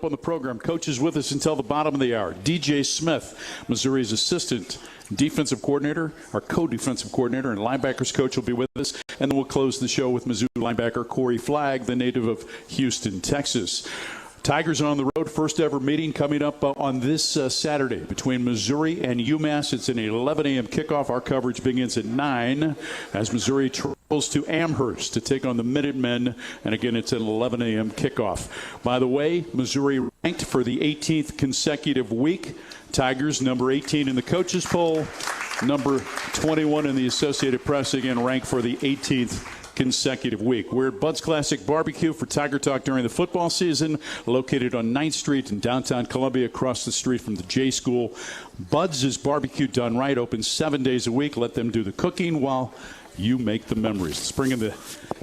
On the program, coach is with us until the bottom of the hour. DJ Smith, Missouri's assistant defensive coordinator, our co-defensive coordinator, and linebackers coach will be with us. And then we'll close the show with Mizzou linebacker Cory Flagg, the native of Houston, Texas. Tigers on the road, first ever meeting coming up on this Saturday between Missouri and UMass. It's an 11 a.m. kickoff. Our coverage begins at 9 as Missouri travels to Amherst to take on the Minutemen. And again, it's an 11 a.m. kickoff. By the way, Missouri ranked for the 18th consecutive week. Tigers, number 18 in the coaches poll, number 21 in the Associated Press, again ranked for the 18th consecutive week. We're at Bud's Classic Barbecue for Tiger Talk during the football season, located on 9th Street in downtown Columbia, across the street from the J School. Bud's is barbecue done right, open 7 days a week. Let them do the cooking while you make the memories. Let's bring in the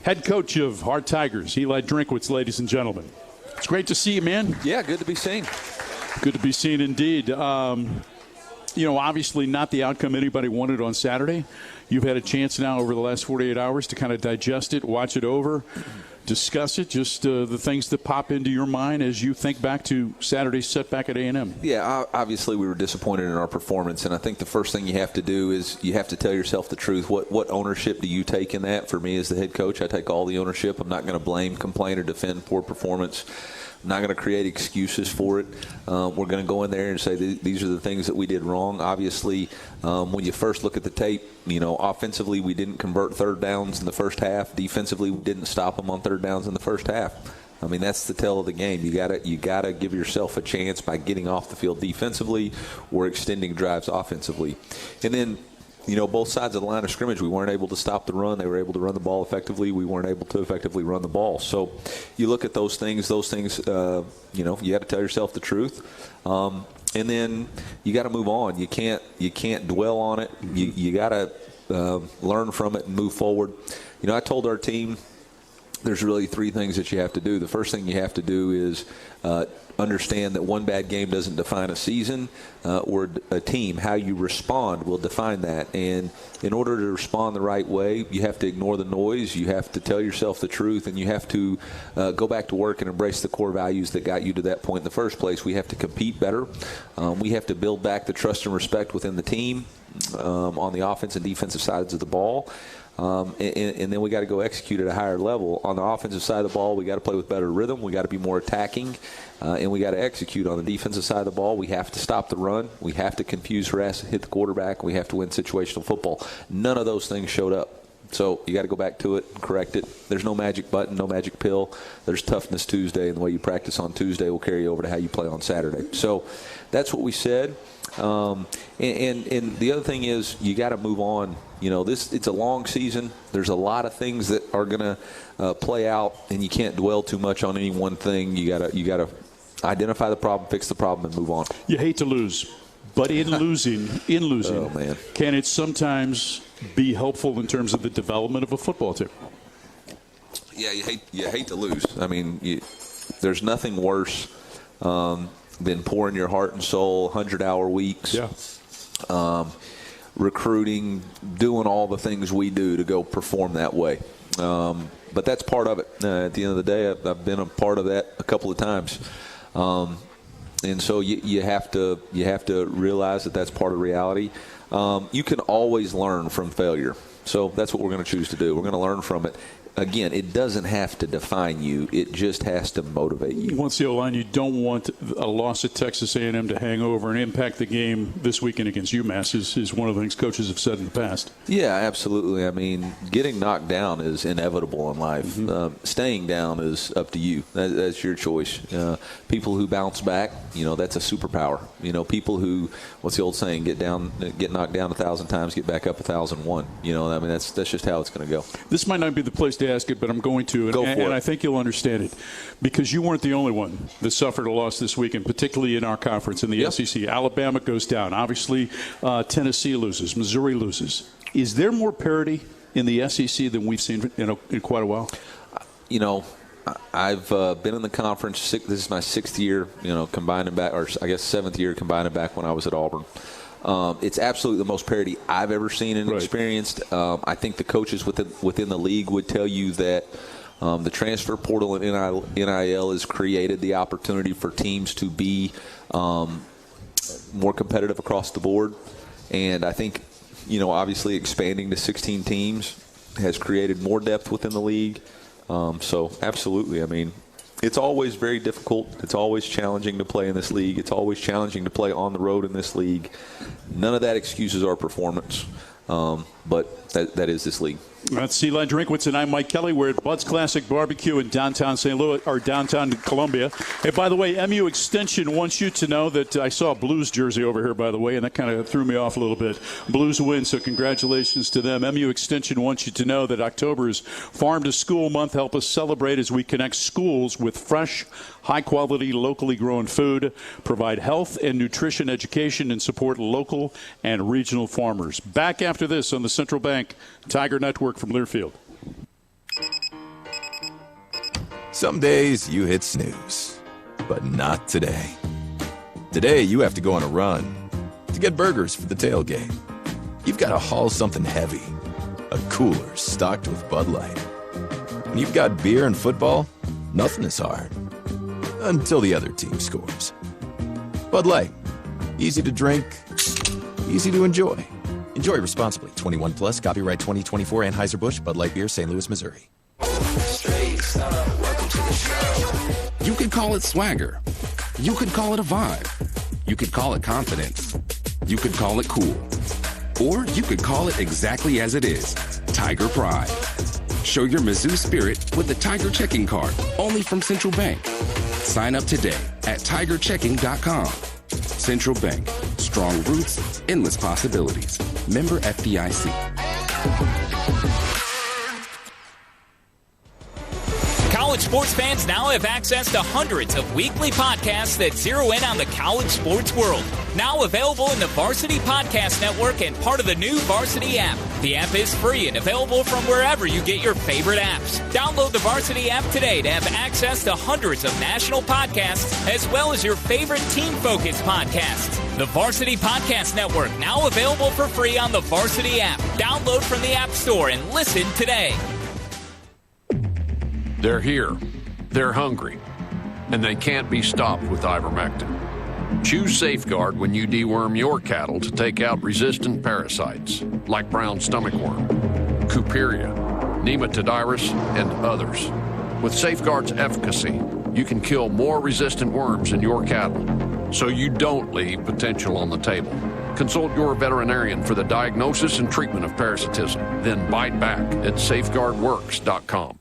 head coach of our Tigers, Eliah Drinkwitz, ladies and gentlemen. It's great to see you, man. Yeah, good to be seen. Good to be seen indeed. Obviously not the outcome anybody wanted on Saturday. You've had a chance now over the last 48 hours to kind of digest it, watch it over, discuss it, just the things that pop into your mind as you think back to Saturday's setback at A&M. Yeah, obviously we were disappointed in our performance, and I think the first thing you have to do is you have to tell yourself the truth. What ownership do you take in that? For me as the head coach, I take all the ownership. I'm not going to blame, complain, or defend poor performance. I'm not going to create excuses for it. We're going to go in there and say these are the things that we did wrong. Obviously, when you first look at the tape, offensively we didn't convert third downs in the first half. Defensively, we didn't stop them on third downs in the first half. I mean, that's the tale of the game. You gotta give yourself a chance by getting off the field defensively or extending drives offensively. And then, both sides of the line of scrimmage, we weren't able to stop the run. They were able to run the ball effectively. We weren't able to effectively run the ball. So you look at those things, you got to tell yourself the truth. And then you got to move on. You can't dwell on it. You got to learn from it and move forward. I told our team there's really three things that you have to do. The first thing you have to do is understand that one bad game doesn't define a season or a team. How you respond will define that. And in order to respond the right way, you have to ignore the noise. You have to tell yourself the truth, and you have to go back to work and embrace the core values that got you to that point in the first place. We have to compete better. We have to build back the trust and respect within the team on the offense and defensive sides of the ball. And then we got to go execute at a higher level. On the offensive side of the ball, we got to play with better rhythm. We got to be more attacking, and we got to execute. On the defensive side of the ball, we have to stop the run. We have to confuse, harass, hit the quarterback. We have to win situational football. None of those things showed up. So you got to go back to it and correct it. There's no magic button, no magic pill. There's Toughness Tuesday, and the way you practice on Tuesday will carry over to how you play on Saturday. So that's what we said. And the other thing is you got to move on. It's a long season. There's a lot of things that are going to play out, and you can't dwell too much on any one thing. You got to identify the problem, fix the problem, and move on. You hate to lose, but in losing, oh, man, can it sometimes be helpful in terms of the development of a football team? Yeah, you hate to lose. I mean, there's nothing worse than pouring your heart and soul, 100-hour weeks. Yeah. Recruiting, doing all the things we do to go perform that way. But that's part of it. At the end of the day, I've been a part of that a couple of times. And so you have to realize that that's part of reality. You can always learn from failure. So that's what we're going to choose to do. We're going to learn from it. Again, it doesn't have to define you. It just has to motivate you. Once the O-line, you don't want a loss at Texas A&M to hang over and impact the game this weekend against UMass is one of the things coaches have said in the past. Yeah, absolutely. I mean, getting knocked down is inevitable in life. Mm-hmm. Staying down is up to you. That's your choice. People who bounce back, that's a superpower. People who, what's the old saying, get knocked down 1,000 times, get back up 1,001. I mean, that's just how it's going to go. This might not be the place to ask it, but I'm going to, and I think you'll understand it, because you weren't the only one that suffered a loss this weekend, particularly in our conference in the SEC. Alabama goes down. Obviously, Tennessee loses. Missouri loses. Is there more parity in the SEC than we've seen in quite a while? I've been in the conference. This is my sixth year, combining back, or I guess seventh year combining back when I was at Auburn. It's absolutely the most parity I've ever seen and experienced. I think the coaches within the league would tell you that The transfer portal and NIL has created the opportunity for teams to be more competitive across the board. And I think, obviously expanding to 16 teams has created more depth within the league. So absolutely, it's always very difficult. It's always challenging to play in this league. It's always challenging to play on the road in this league. None of that excuses our performance, but that is this league. That's Eliah Drinkwitz, and I'm Mike Kelly. We're at Bud's Classic Barbecue in downtown St. Louis, or downtown Columbia. Hey, by the way, MU Extension wants you to know that I saw a Blues jersey over here, by the way, and that kind of threw me off a little bit. Blues win, so congratulations to them. MU Extension wants you to know that October is Farm to School Month. Help us celebrate as we connect schools with fresh, high-quality, locally grown food, provide health and nutrition education, and support local and regional farmers. Back after this on the Central Bank Tiger Network from Learfield. Some days you hit snooze, but not today. Today you have to go on a run to get burgers for the tailgate. You've got to haul something heavy, a cooler stocked with Bud Light. When you've got beer and football, nothing is hard. Until the other team scores. Bud Light. Easy to drink, easy to enjoy. Enjoy responsibly. 21 plus. Copyright 2024 Anheuser-Busch Bud Light Beer, St. Louis, Missouri. You could call it swagger. You could call it a vibe. You could call it confidence. You could call it cool. Or you could call it exactly as it is, Tiger Pride. Show your Mizzou spirit with the Tiger Checking Card, only from Central Bank. Sign up today at tigerchecking.com. Central Bank. Strong roots, endless possibilities. Member FDIC. College sports fans now have access to hundreds of weekly podcasts that zero in on the college sports world. Now available in the Varsity Podcast Network and part of the new Varsity app. The app is free and available from wherever you get your favorite apps. Download the Varsity app today to have access to hundreds of national podcasts as well as your favorite team-focused podcasts. The Varsity Podcast Network, now available for free on the Varsity app. Download from the App Store and listen today. They're here, they're hungry, and they can't be stopped with ivermectin. Choose Safeguard when you deworm your cattle to take out resistant parasites like brown stomach worm, Cooperia, Nematodirus, and others. With Safeguard's efficacy, you can kill more resistant worms in your cattle, so you don't leave potential on the table. Consult your veterinarian for the diagnosis and treatment of parasitism. Then bite back at safeguardworks.com.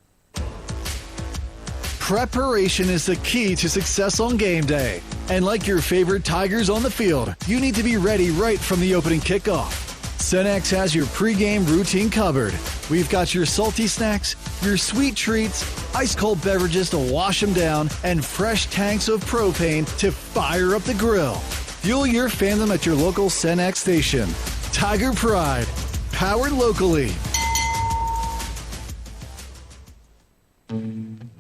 Preparation is the key to success on game day. And like your favorite Tigers on the field, you need to be ready right from the opening kickoff. Cenex has your pregame routine covered. We've got your salty snacks, your sweet treats, ice-cold beverages to wash them down, and fresh tanks of propane to fire up the grill. Fuel your fandom at your local Cenex station. Tiger Pride, powered locally.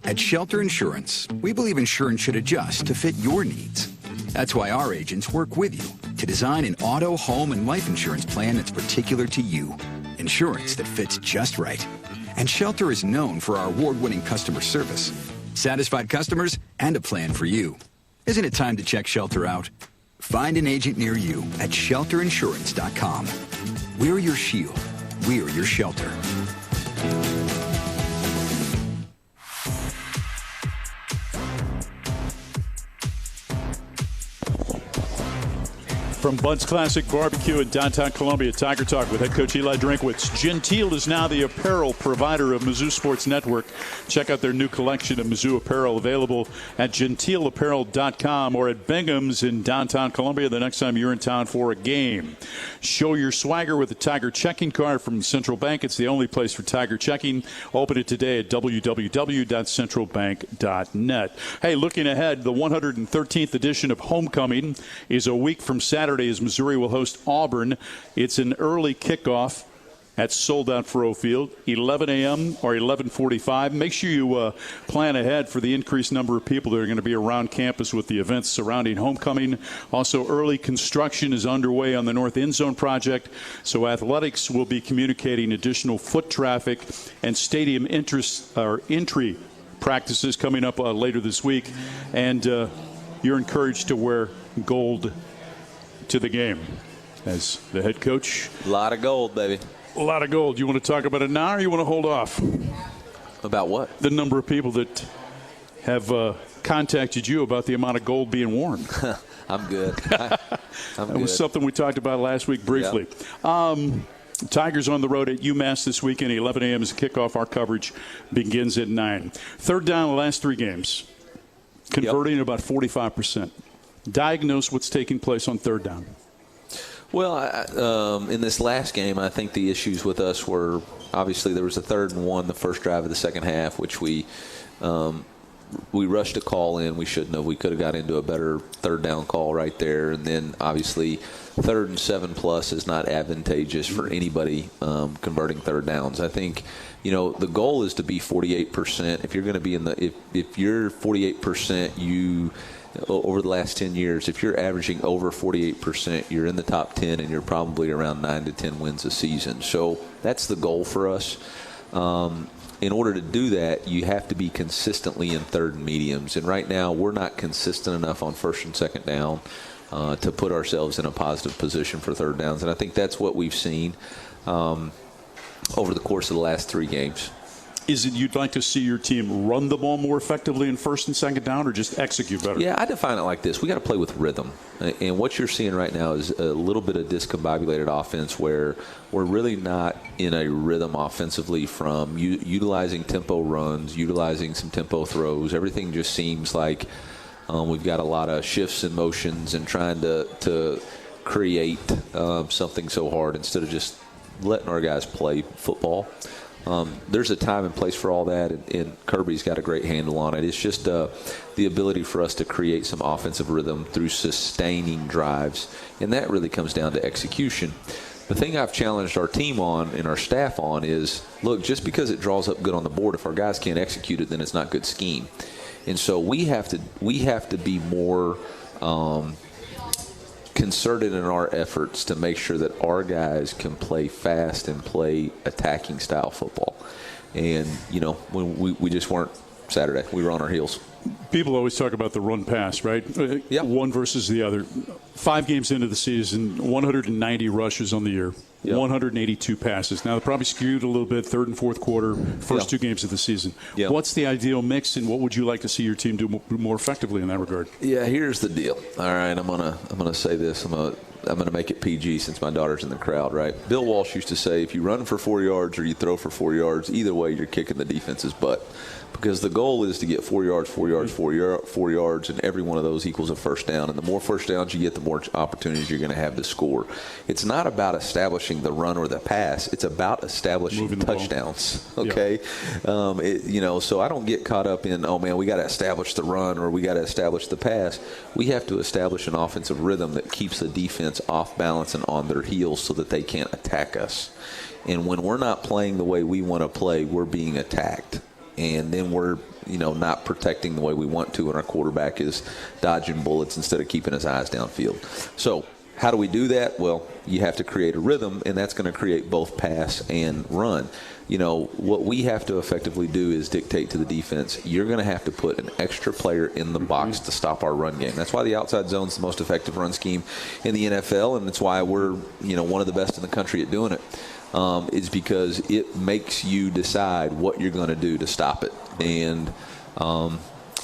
At Shelter Insurance, we believe insurance should adjust to fit your needs. That's why our agents work with you to design an auto, home, and life insurance plan that's particular to you. Insurance that fits just right. And Shelter is known for our award-winning customer service, satisfied customers, and a plan for you. Isn't it time to check Shelter out? Find an agent near you at shelterinsurance.com. We're your shield. We're your shelter. From Bud's Classic Barbecue in downtown Columbia, Tiger Talk with head coach Eliah Drinkwitz. Gentile is now the apparel provider of Mizzou Sports Network. Check out their new collection of Mizzou apparel available at gentileapparel.com or at Bingham's in downtown Columbia the next time you're in town for a game. Show your swagger with the Tiger Checking Card from Central Bank. It's the only place for Tiger Checking. Open it today at www.centralbank.net. Hey, looking ahead, the 113th edition of Homecoming is a week from Saturday as Missouri will host Auburn. It's an early kickoff. That's sold out for Field, 11 a.m. or 11:45. Make sure you plan ahead for the increased number of people that are going to be around campus with the events surrounding homecoming. Also, early construction is underway on the North End Zone project, so athletics will be communicating additional foot traffic and stadium entry practices coming up later this week. And you're encouraged to wear gold to the game as the head coach. A lot of gold, baby. A lot of gold. You want to talk about it now or you want to hold off? About what? The number of people that have contacted you about the amount of gold being worn. I'm good. That was something we talked about last week briefly. Yep. Tigers on the road at UMass this weekend. 11 a.m. is the kickoff. Our coverage begins at 9. Third down the last 3 games. Converting at about 45%. Diagnose what's taking place on third down. Well, in this last game, I think the issues with us were, obviously there was a 3rd and 1 the first drive of the second half, which we rushed a call in. We shouldn't have. We could have got into a better third down call right there. And then, obviously, 3rd and 7+ is not advantageous for anybody converting third downs. I think, the goal is to be 48%. If you're going to be if you're 48%, over the last 10 years, if you're averaging over 48%, you're in the top 10 and you're probably around 9 to 10 wins a season. So that's the goal for us. In order to do that, you have to be consistently in third and mediums. And right now, we're not consistent enough on first and second down to put ourselves in a positive position for third downs. And I think that's what we've seen over the course of the last 3 games. Is it you'd like to see your team run the ball more effectively in first and second down or just execute better? Yeah, I define it like this. We got to play with rhythm. And what you're seeing right now is a little bit of discombobulated offense where we're really not in a rhythm offensively from utilizing tempo runs, utilizing some tempo throws. Everything just seems like we've got a lot of shifts and motions and trying to create something so hard instead of just letting our guys play football. There's a time and place for all that, and Kirby's got a great handle on it. It's just the ability for us to create some offensive rhythm through sustaining drives, and that really comes down to execution. The thing I've challenged our team on and our staff on is, look, just because it draws up good on the board, if our guys can't execute it, then it's not good scheme. And so we have to be more concerted in our efforts to make sure that our guys can play fast and play attacking style football. And, when we just weren't Saturday. We were on our heels. People always talk about the run pass, right? Yeah. One versus the other. 5 games into the season, 190 rushes on the year. Yep. 182 passes. Now, they're probably skewed a little bit, third and fourth quarter, first 2 games of the season. Yep. What's the ideal mix, and what would you like to see your team do more effectively in that regard? Yeah, here's the deal. All right, I'm gonna say this. I'm gonna make it PG since my daughter's in the crowd, right? Bill Walsh used to say, if you run for 4 yards or you throw for 4 yards, either way, you're kicking the defense's butt. Because the goal is to get 4 yards, 4 yards, 4 yards, and every one of those equals a first down. And the more first downs you get, the more opportunities you're going to have to score. It's not about establishing the run or the pass. It's about establishing touchdowns. Okay, yeah. So I don't get caught up in, oh man, we got to establish the run or we got to establish the pass. We have to establish an offensive rhythm that keeps the defense off balance and on their heels so that they can't attack us. And when we're not playing the way we want to play, we're being attacked. And then we're, not protecting the way we want to, and our quarterback is dodging bullets instead of keeping his eyes downfield. So how do we do that? Well, you have to create a rhythm, and that's going to create both pass and run. What we have to effectively do is dictate to the defense, you're going to have to put an extra player in the box to stop our run game. That's why the outside zone is the most effective run scheme in the NFL, and it's why we're, one of the best in the country at doing it. Is because it makes you decide what you're going to do to stop it. And,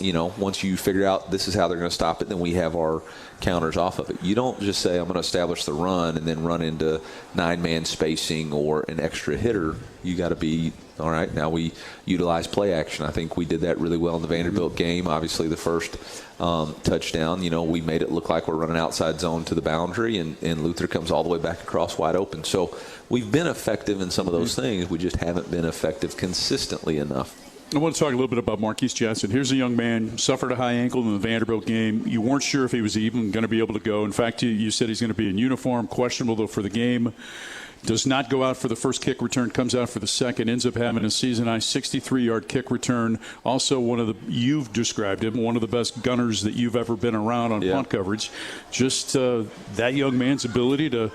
once you figure out this is how they're going to stop it, then we have our counters off of it. You don't just say, I'm going to establish the run and then run into 9-man spacing or an extra hitter. You got to be, all right, now we utilize play action. I think we did that really well in the Vanderbilt game. Obviously, the first touchdown, we made it look like we're running outside zone to the boundary, and Luther comes all the way back across wide open. So we've been effective in some of those things. We just haven't been effective consistently enough. I want to talk a little bit about Marquise Johnson. Here's a young man, suffered a high ankle in the Vanderbilt game. You weren't sure if he was even going to be able to go. In fact, you said he's going to be in uniform, questionable though for the game. does not go out for the first kick return, comes out for the second, ends up having a season-high 63-yard kick return. Also, you've described him, one of the best gunners that you've ever been around on punt coverage. Just that young man's ability to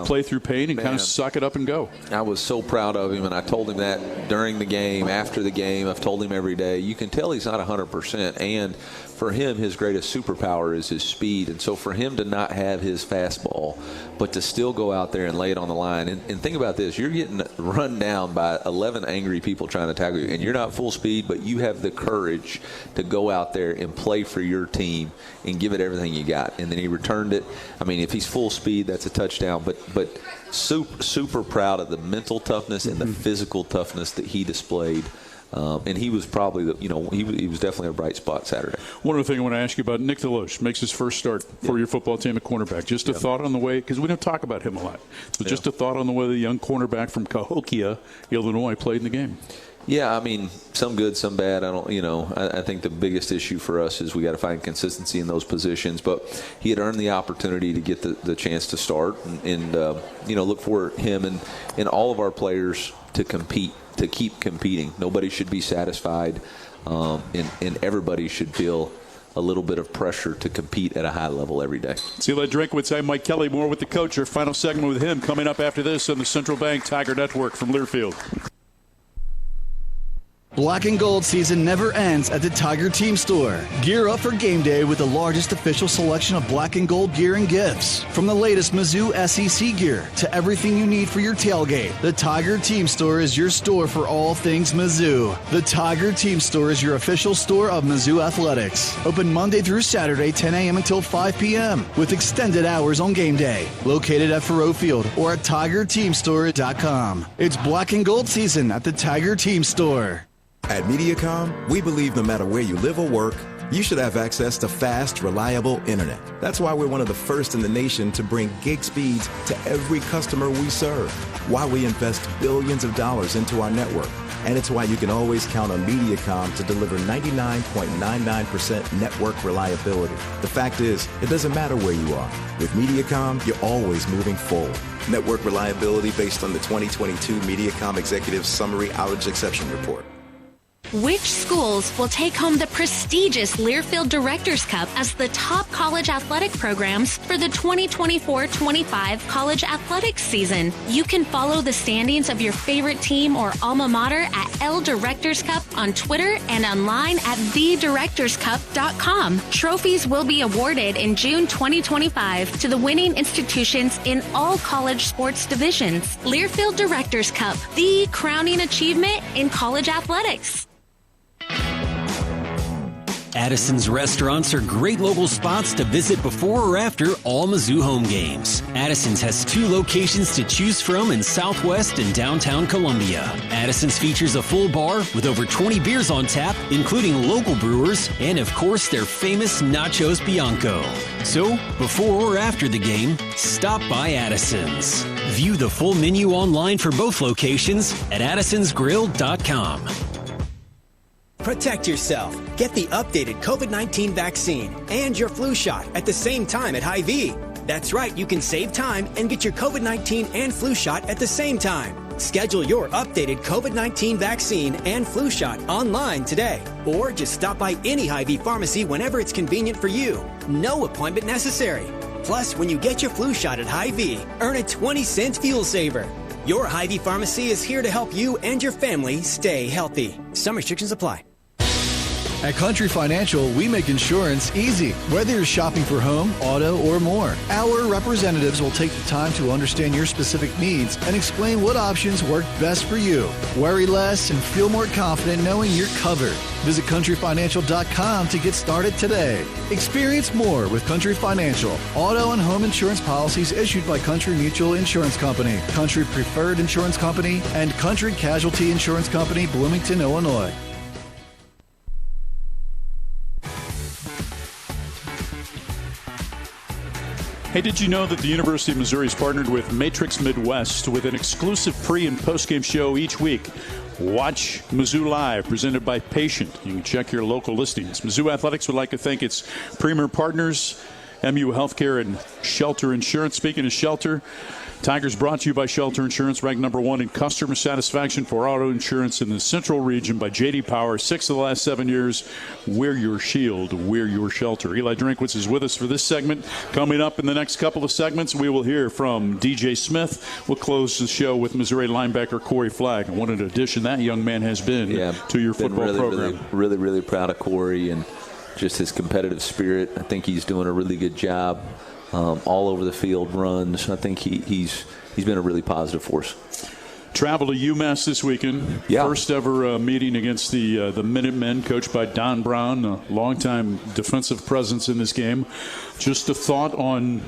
play through pain and kind of suck it up and go. I was so proud of him, and I told him that during the game, after the game. I've told him every day. You can tell he's not 100%, and for him, his greatest superpower is his speed. And so for him to not have his fastball, but to still go out there and lay it on the line. And think about this. You're getting run down by 11 angry people trying to tackle you, and you're not full speed, but you have the courage to go out there and play for your team and give it everything you got. And then he returned it. I mean, if he's full speed, that's a touchdown. But super proud of the mental toughness and the physical toughness that he displayed. And he was probably, he was definitely a bright spot Saturday. One other thing I want to ask you about, Nick DeLoche makes his first start for your football team at cornerback. Just a thought on the way, because we don't talk about him a lot. So just a thought on the way the young cornerback from Cahokia, Illinois, played in the game. Yeah, I mean, some good, some bad. I think the biggest issue for us is we got to find consistency in those positions. But he had earned the opportunity to get the chance to start, and look for him and all of our players to compete, to keep competing. Nobody should be satisfied, and everybody should feel a little bit of pressure to compete at a high level every day. It's Eliah Drinkwitz. I'm Mike Kelly. More with the coach. Our final segment with him coming up after this on the Central Bank Tiger Network from Learfield. Black and gold season never ends at the Tiger Team Store. Gear up for game day with the largest official selection of black and gold gear and gifts. From the latest Mizzou SEC gear to everything you need for your tailgate, the Tiger Team Store is your store for all things Mizzou. The Tiger Team Store is your official store of Mizzou Athletics. Open Monday through Saturday, 10 a.m. until 5 p.m. with extended hours on game day. Located at Faroe Field or at TigerTeamStore.com. It's black and gold season at the Tiger Team Store. At MediaCom, we believe no matter where you live or work, you should have access to fast, reliable internet. That's why we're one of the first in the nation to bring gig speeds to every customer we serve. Why we invest billions of dollars into our network. And it's why you can always count on MediaCom to deliver 99.99% network reliability. The fact is, it doesn't matter where you are. With MediaCom, you're always moving forward. Network reliability based on the 2022 MediaCom Executive Summary Outage Exception Report. Which schools will take home the prestigious Learfield Directors Cup as the top college athletic programs for the 2024-25 college athletics season? You can follow the standings of your favorite team or alma mater at L Directors Cup on Twitter and online at thedirectorscup.com. Trophies will be awarded in June 2025 to the winning institutions in all college sports divisions. Learfield Directors Cup, the crowning achievement in college athletics. Addison's restaurants are great local spots to visit before or after all Mizzou home games. Addison's has 2 locations to choose from in Southwest and downtown Columbia. Addison's features a full bar with over 20 beers on tap, including local brewers, and of course their famous Nachos Bianco. So, before or after the game, stop by Addison's. View the full menu online for both locations at addisonsgrill.com. Protect yourself. Get the updated COVID-19 vaccine and your flu shot at the same time at Hy-Vee. That's right, you can save time and get your COVID-19 and flu shot at the same time. Schedule your updated COVID-19 vaccine and flu shot online today. Or just stop by any Hy-Vee pharmacy whenever it's convenient for you. No appointment necessary. Plus, when you get your flu shot at Hy-Vee, earn a 20-cent fuel saver. Your Hy-Vee pharmacy is here to help you and your family stay healthy. Some restrictions apply. At Country Financial, we make insurance easy. Whether you're shopping for home, auto, or more, our representatives will take the time to understand your specific needs and explain what options work best for you. Worry less and feel more confident knowing you're covered. Visit countryfinancial.com to get started today. Experience more with Country Financial. Auto and home insurance policies issued by Country Mutual Insurance Company, Country Preferred Insurance Company, and Country Casualty Insurance Company, Bloomington, Illinois. Hey, did you know that the University of Missouri has partnered with Matrix Midwest with an exclusive pre- and post-game show each week? Watch Mizzou Live, presented by Patient. You can check your local listings. Mizzou Athletics would like to thank its premier partners, MU Healthcare and Shelter Insurance. Speaking of shelter, Tigers brought to you by Shelter Insurance, ranked number 1 in customer satisfaction for auto insurance in the Central Region by J.D. Power. 6 of the last 7 years. We're your shield. We're your shelter. Eli Drinkwitz is with us for this segment. Coming up in the next couple of segments, we will hear from DJ Smith. We'll close the show with Missouri linebacker Cory Flagg. What an addition that young man has been to your football program. Really proud of Cory and just his competitive spirit. I think he's doing a really good job. All over the field, runs. I think he's been a really positive force. Travel to UMass this weekend. Yeah. First ever meeting against the Minutemen, coached by Don Brown, a longtime defensive presence in this game. Just a thought on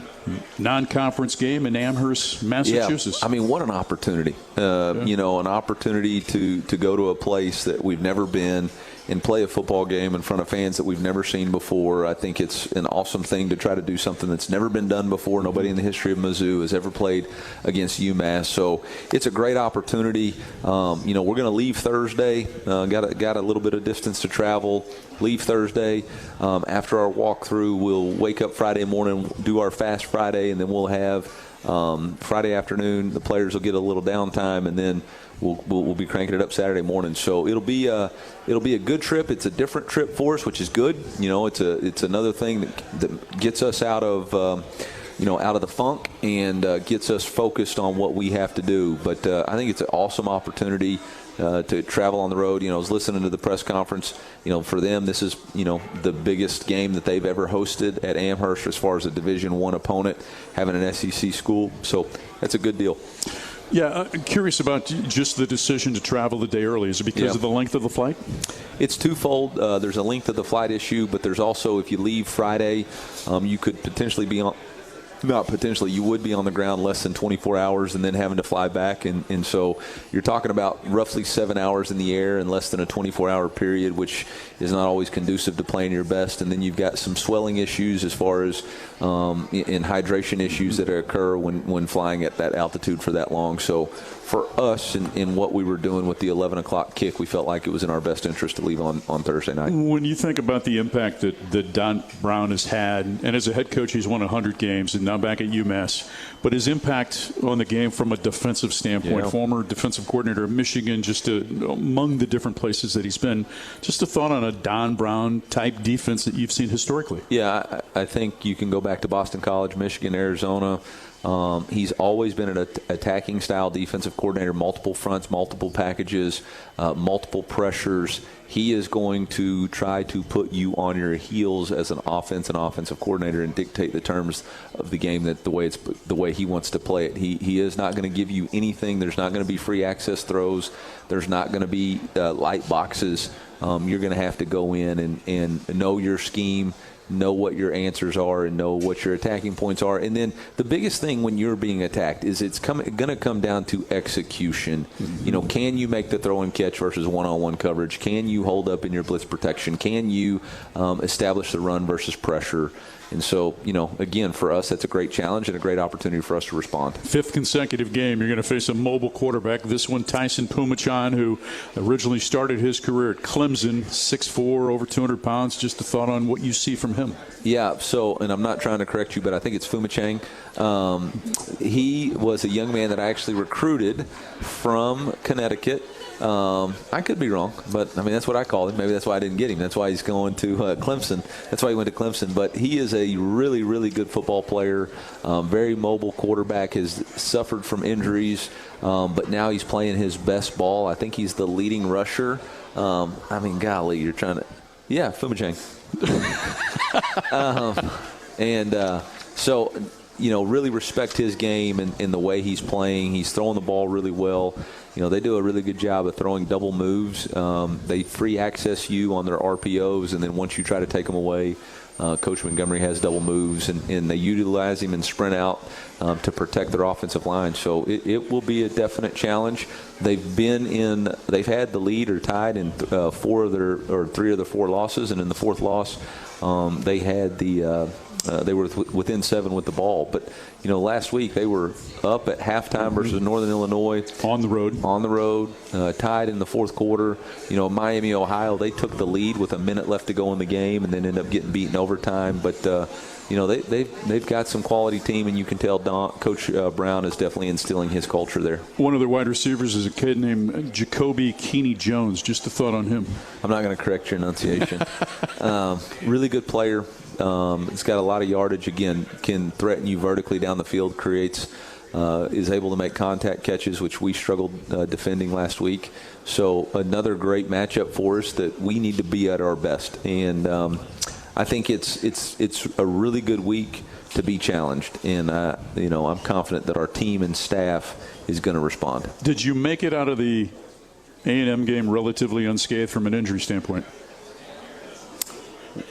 non-conference game in Amherst, Massachusetts. Yeah. I mean, what an opportunity. An opportunity to go to a place that we've never been and play a football game in front of fans that we've never seen before. I think it's an awesome thing to try to do something that's never been done before. Nobody in the history of Mizzou has ever played against UMass. So it's a great opportunity. We're going to leave Thursday. Got a little bit of distance to travel. Leave Thursday. After our walkthrough, we'll wake up Friday morning, do our Fast Friday, and then we'll have Friday afternoon. The players will get a little downtime, and then we'll be cranking it up Saturday morning. So it'll be a good trip. It's a different trip for us, which is good. It's another thing that gets us out of the funk and gets us focused on what we have to do. But I think it's an awesome opportunity to travel on the road. I was listening to the press conference. For them, this is the biggest game that they've ever hosted at Amherst as far as a Division I opponent, having an SEC school. So that's a good deal. Yeah, I'm curious about just the decision to travel the day early. Is it because of the length of the flight? It's twofold. There's a length of the flight issue, but there's also, if you leave Friday, you could potentially be on. Not potentially, you would be on the ground less than 24 hours and then having to fly back. And so you're talking about roughly 7 hours in the air in less than a 24-hour period, which is not always conducive to playing your best. And then you've got some swelling issues as far as in hydration issues that occur when flying at that altitude for that long. So for us, in what we were doing with the 11 o'clock kick, we felt like it was in our best interest to leave on Thursday night. When you think about the impact that Don Brown has had, and as a head coach, he's won 100 games and now back at UMass, but his impact on the game from a defensive standpoint, former defensive coordinator of Michigan, just among the different places that he's been, just a thought on a Don Brown type defense that you've seen historically. Yeah, I think you can go back to Boston College, Michigan, Arizona. He's always been an attacking style defensive coordinator, multiple fronts, multiple packages, multiple pressures. He is going to try to put you on your heels as an offensive coordinator and dictate the terms of the game the way he wants to play it. He is not going to give you anything. There's not going to be free access throws. There's not going to be light boxes. You're going to have to go in and know your scheme, know what your answers are, and know what your attacking points are. And then the biggest thing when you're being attacked is it's going to come down to execution. Mm-hmm. Can you make the throw and catch versus one-on-one coverage? Can you hold up in your blitz protection? Can you establish the run versus pressure? And so, again, for us, that's a great challenge and a great opportunity for us to respond. 5th consecutive game, you're going to face a mobile quarterback. This one, Tyson Pumachan, who originally started his career at Clemson, 6'4", over 200 pounds. Just a thought on what you see from him. Yeah, so, and I'm not trying to correct you, but I think it's Pumachan. He was a young man that I actually recruited from Connecticut. I could be wrong, but that's what I call him. Maybe that's why I didn't get him. That's why he's going to Clemson. That's why he went to Clemson. But he is a really, really good football player, very mobile quarterback, has suffered from injuries, but now he's playing his best ball. I think he's the leading rusher. Golly, you're trying to – yeah, Pumachan. So, really respect his game and the way he's playing. He's throwing the ball really well. They do a really good job of throwing double moves. They free access you on their RPOs, and then once you try to take them away, Coach Montgomery has double moves, and they utilize him and sprint out to protect their offensive line. So it will be a definite challenge. They've had the lead or tied in 3 of their 4 losses, and in the 4th loss, they had they were within 7 with the ball. But, last week they were up at halftime versus Northern Illinois. On the road, tied in the 4th quarter. Miami, Ohio, they took the lead with a minute left to go in the game and then ended up getting beaten overtime. But they've got some quality team, and you can tell Coach Brown is definitely instilling his culture there. One of their wide receivers is a kid named Jacoby Keeney Jones. Just a thought on him. I'm not going to correct your enunciation. Really good player. He's got a lot of yardage. Again, can threaten you vertically down the field. Is able to make contact catches, which we struggled defending last week. So another great matchup for us that we need to be at our best. And I think it's a really good week to be challenged. And I'm confident that our team and staff is going to respond. Did you make it out of the A&M game relatively unscathed from an injury standpoint?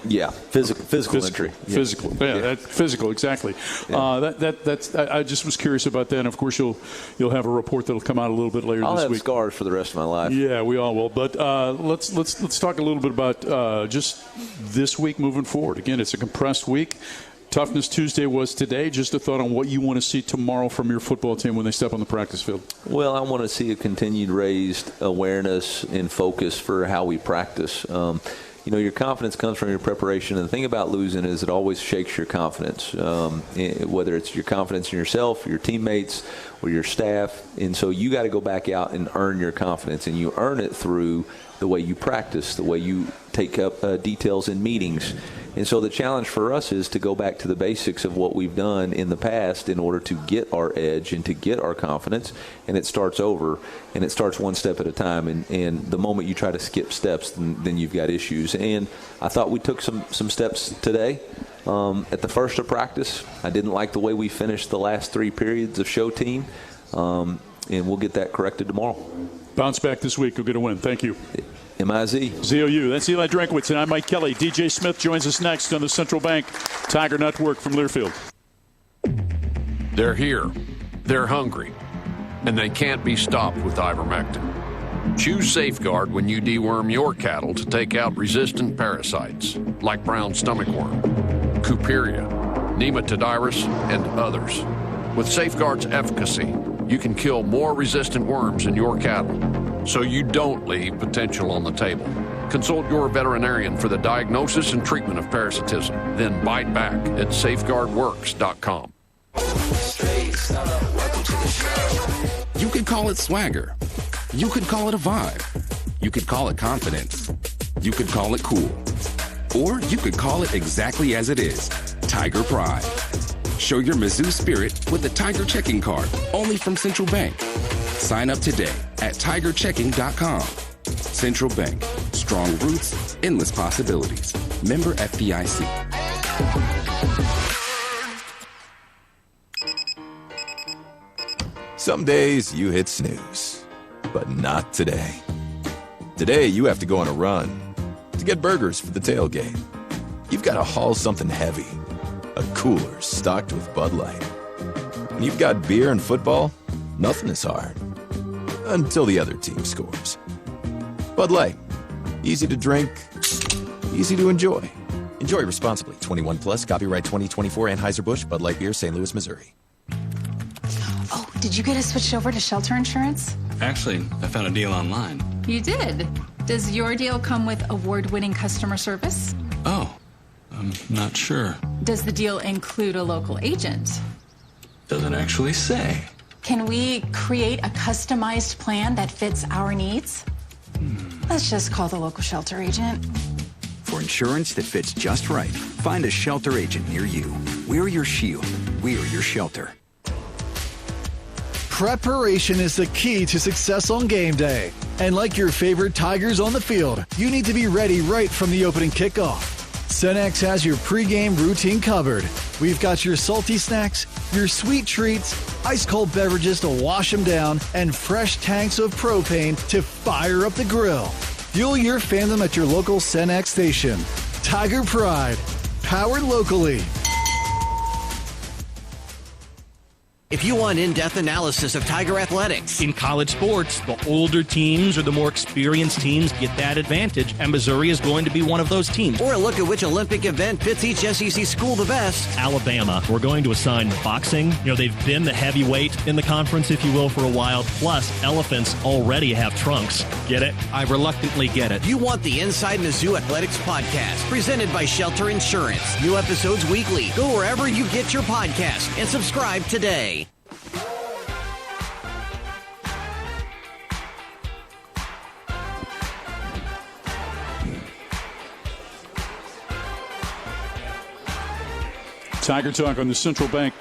Yeah, physical injury. Physical, physical, exactly. Yeah. That's. I just was curious about that. And of course, you'll have a report that'll come out a little bit later I'll this have week. Scars for the rest of my life. Yeah, we all will. But let's talk a little bit about just this week moving forward. Again, it's a compressed week. Toughness Tuesday was today. Just a thought on what you want to see tomorrow from your football team when they step on the practice field. Well, I want to see a continued raised awareness and focus for how we practice. Your confidence comes from your preparation. And the thing about losing is it always shakes your confidence, whether it's your confidence in yourself, your teammates, or your staff. And so you got to go back out and earn your confidence. And you earn it through the way you practice, the way you take up details in meetings. And so the challenge for us is to go back to the basics of what we've done in the past in order to get our edge and to get our confidence. And it starts over, and it starts one step at a time. And the moment you try to skip steps, then you've got issues. And I thought we took some steps today. At the first of practice, I didn't like the way we finished the last 3 periods of show team. And we'll get that corrected tomorrow. Bounce back this week. You'll get a win. Thank you. M-I-Z. ZOU. That's Eliah Drinkwitz, and I'm Mike Kelly. DJ Smith joins us next on the Central Bank Tiger Network from Learfield. They're here. They're hungry. And they can't be stopped with ivermectin. Choose Safeguard when you deworm your cattle to take out resistant parasites like brown stomach worm, Cuperia, Nematodyrus, and others. With Safeguard's efficacy, you can kill more resistant worms in your cattle, so you don't leave potential on the table. Consult your veterinarian for the diagnosis and treatment of parasitism. Then bite back at safeguardworks.com. You could call it swagger. You could call it a vibe. You could call it confidence. You could call it cool. Or you could call it exactly as it is, Tiger Pride. Show your Mizzou spirit with the Tiger Checking Card, only from Central Bank. Sign up today at tigerchecking.com. Central Bank. Strong roots, endless possibilities. Member FDIC. Some days you hit snooze, but not today. Today you have to go on a run to get burgers for the tailgate. You've got to haul something heavy, a cooler stocked with Bud Light. When you've got beer and football, nothing is hard. Until the other team scores. Bud Light. Easy to drink, easy to enjoy. Enjoy responsibly. 21 plus, copyright 2024, Anheuser-Busch, Bud Light Beer, St. Louis, Missouri. Oh, did you get us switched over to shelter insurance? Actually, I found a deal online. You did? Does your deal come with award-winning customer service? Oh, I'm not sure. Does the deal include a local agent? Doesn't actually say. Can we create a customized plan that fits our needs? Let's just call the local shelter agent. For insurance that fits just right, find a shelter agent near you. We're your shield. We're your shelter. Preparation is the key to success on game day. And like your favorite Tigers on the field, you need to be ready right from the opening kickoff. Cenex has your pregame routine covered. We've got your salty snacks, your sweet treats, ice-cold beverages to wash them down, and fresh tanks of propane to fire up the grill. Fuel your fandom at your local Cenex station. Tiger Pride, powered locally. if you want in-depth analysis of Tiger athletics. In college sports, the older teams or the more experienced teams get that advantage, and Missouri is going to be one of those teams. Or a look at which Olympic event fits each SEC school the best. Alabama, we're going to assign boxing. They've been the heavyweight in the conference, if you will, for a while. Plus, elephants already have trunks. Get it? I reluctantly get it. You want the Inside Mizzou Athletics podcast, presented by Shelter Insurance. New episodes weekly. Go wherever you get your podcast and subscribe today. Tiger Talk on the Central Bank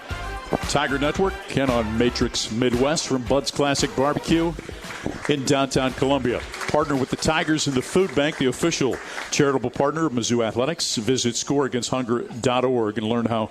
Tiger Network. Ken on Matrix Midwest from Bud's Classic Barbecue in downtown Columbia. Partner with the Tigers and the Food Bank, the official charitable partner of Mizzou Athletics. Visit scoreagainsthunger.org and learn how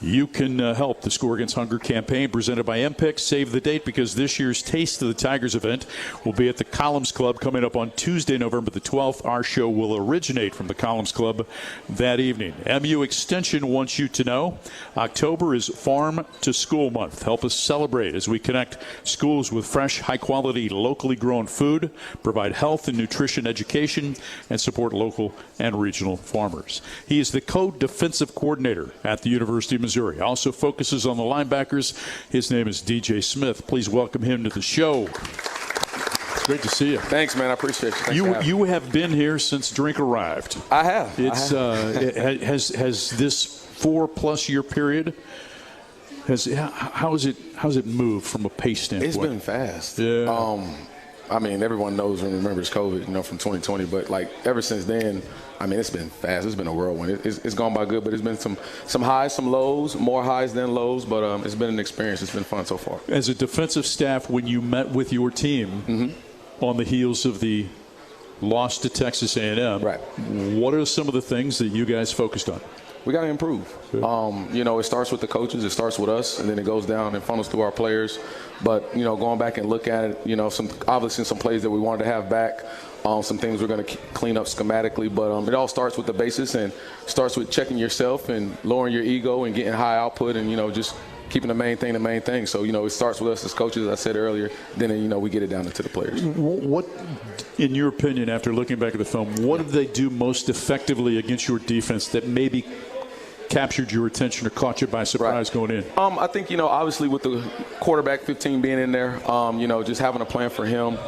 you can help the Score Against Hunger campaign presented by MPIC. Save the date because this year's Taste of the Tigers event will be at the Columns Club coming up on Tuesday, November the 12th. Our show will originate from the Columns Club that evening. MU Extension wants you to know October is Farm to School Month. Help us celebrate as we connect schools with fresh, high-quality, locally grown food, provide health and nutrition education, and support local and regional farmers. He is the co-defensive coordinator at the University of Missouri. Also focuses on the linebackers. His name is DJ Smith. Please welcome him to the show. It's great to see you. Thanks, man. I appreciate you. You have been here since Drink arrived. I have. It's has this 4+ year period. How's it moved from a pace standpoint? It's been fast. Yeah. I mean, everyone knows and remembers COVID, from 2020. But ever since then, it's been fast. It's been a whirlwind. It's gone by good, but it's been some highs, some lows, more highs than lows. But it's been an experience. It's been fun so far. As a defensive staff, when you met with your team on the heels of the loss to Texas A&M, right? What are some of the things that you guys focused on? We got to improve. It starts with the coaches. It starts with us, and then it goes down and funnels through our players. But, going back and look at it, obviously some plays that we wanted to have back, some things we're going to clean up schematically. But it all starts with the basis and starts with checking yourself and lowering your ego and getting high output and, just keeping the main thing. So, it starts with us as coaches, as I said earlier. Then, we get it down into the players. What, in your opinion, after looking back at the film, what did they do most effectively against your defense that maybe captured your attention or caught you by surprise going in? I think, obviously with the quarterback 15 being in there, just having a plan for him,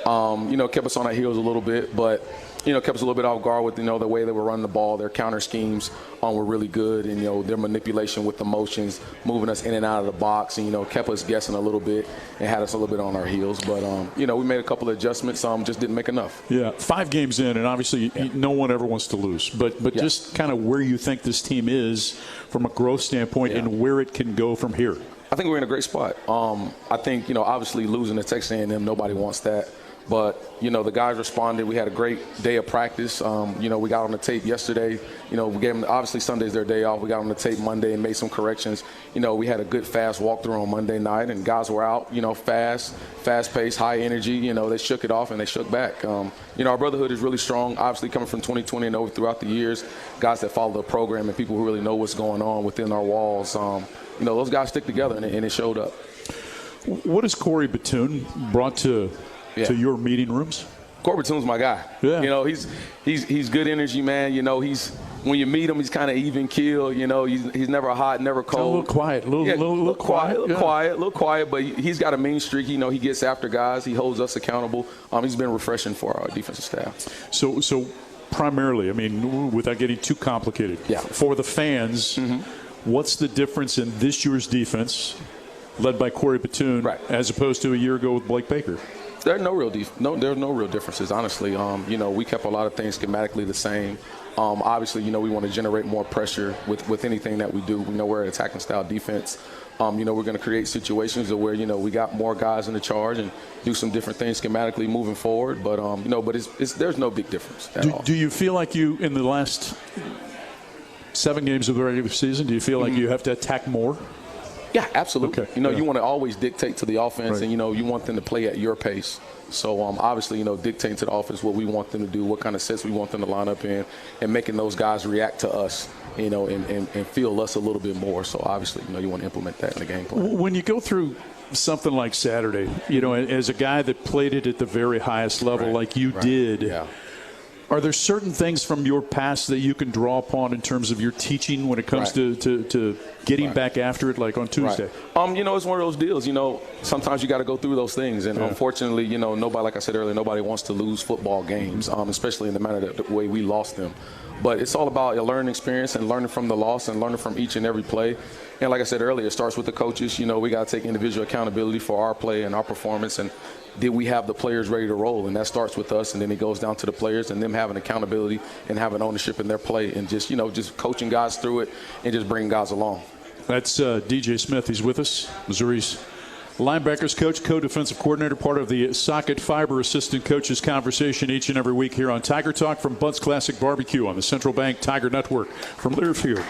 kept us on our heels a little bit, but, kept us a little bit off guard with, the way they were running the ball. Their counter schemes were really good, and, their manipulation with the motions, moving us in and out of the box, and, kept us guessing a little bit and had us a little bit on our heels. But, we made a couple of adjustments, just didn't make enough. Yeah, 5 games in, and obviously no one ever wants to lose. But just kind of where you think this team is from a growth standpoint and where it can go from here. I think we're in a great spot. I think, obviously losing to Texas A&M, nobody wants that. But, the guys responded. We had a great day of practice. We got on the tape yesterday. We gave them, obviously Sunday's their day off. We got on the tape Monday and made some corrections. We had a good fast walkthrough on Monday night, and guys were out, fast-paced, high energy. They shook it off and they shook back. Our brotherhood is really strong, obviously coming from 2020 and over throughout the years. Guys that follow the program and people who really know what's going on within our walls. Those guys stick together, and it showed up. What has Cory Batoon brought to your meeting rooms? Cory Batoon's my guy. Yeah. He's good energy, man. He's when you meet him, he's kind of even keel. He's never hot, never cold. A little quiet, a little quiet. But he's got a mean streak. He gets after guys. He holds us accountable. He's been refreshing for our defensive staff. So primarily, without getting too complicated, for the fans, what's the difference in this year's defense, led by Cory Batoon, as opposed to a year ago with Blake Baker? There's no real differences, honestly. We kept a lot of things schematically the same. Obviously, we want to generate more pressure with anything that we do. We're an attacking style defense. We're going to create situations where, we got more guys in the charge and do some different things schematically moving forward. But, there's no big difference at all. Do you feel like you, in the last 7 games of the regular season, do you feel like you have to attack more? Yeah, absolutely. Okay. You want to always dictate to the offense, right. And, you want them to play at your pace. So, obviously, dictating to the offense what we want them to do, what kind of sets we want them to line up in, and making those guys react to us, and feel us a little bit more. So, obviously, you want to implement that in the game plan. When you go through something like Saturday, as a guy that played it at the very highest level like you did, are there certain things from your past that you can draw upon in terms of your teaching when it comes to getting back after it, like on Tuesday? Right. It's one of those deals. Sometimes you got to go through those things, and unfortunately, nobody, like I said earlier, nobody wants to lose football games, especially in the manner the way we lost them. But it's all about a learning experience and learning from the loss and learning from each and every play. And like I said earlier, it starts with the coaches. We got to take individual accountability for our play and our performance, and did we have the players ready to roll? And that starts with us, and then it goes down to the players and them having accountability and having ownership in their play, and just coaching guys through it and just bringing guys along. That's DJ Smith. He's with us, Missouri's linebackers coach, co-defensive coordinator, part of the Socket Fiber assistant coaches conversation each and every week here on Tiger Talk from Bud's Classic Barbecue on the Central Bank Tiger Network from Learfield.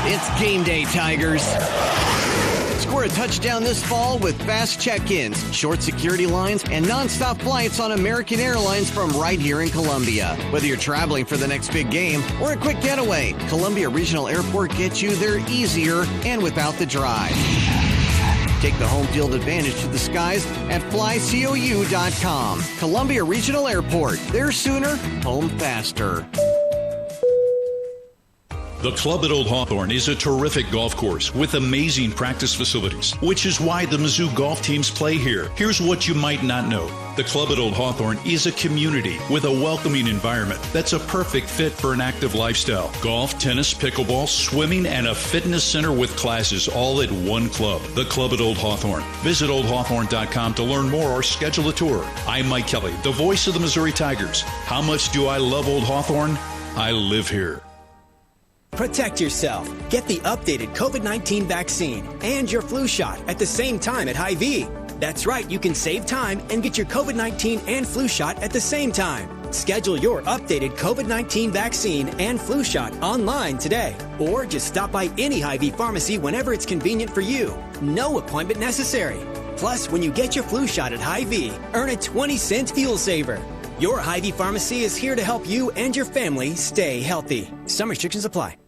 It's game day, Tigers. Score a touchdown this fall with fast check-ins, short security lines, and nonstop flights on American Airlines from right here in Columbia. Whether you're traveling for the next big game or a quick getaway, Columbia Regional Airport gets you there easier and without the drive. Take the home field advantage to the skies at flycou.com. Columbia Regional Airport. There sooner, home faster. The Club at Old Hawthorne is a terrific golf course with amazing practice facilities, which is why the Mizzou golf teams play here. Here's what you might not know. The Club at Old Hawthorne is a community with a welcoming environment that's a perfect fit for an active lifestyle. Golf, tennis, pickleball, swimming, and a fitness center with classes all at one club. The Club at Old Hawthorne. Visit oldhawthorne.com to learn more or schedule a tour. I'm Mike Kelly, the voice of the Missouri Tigers. How much do I love Old Hawthorne? I live here. Protect yourself. Get the updated COVID-19 vaccine and your flu shot at the same time at Hy-Vee. That's right, you can save time and get your COVID-19 and flu shot at the same time. Schedule your updated COVID-19 vaccine and flu shot online today, or just stop by any Hy-Vee pharmacy whenever it's convenient for you. No appointment necessary. Plus, when you get your flu shot at Hy-Vee, earn a 20-cent fuel saver. Your Hy-Vee pharmacy is here to help you and your family stay healthy. Some restrictions apply.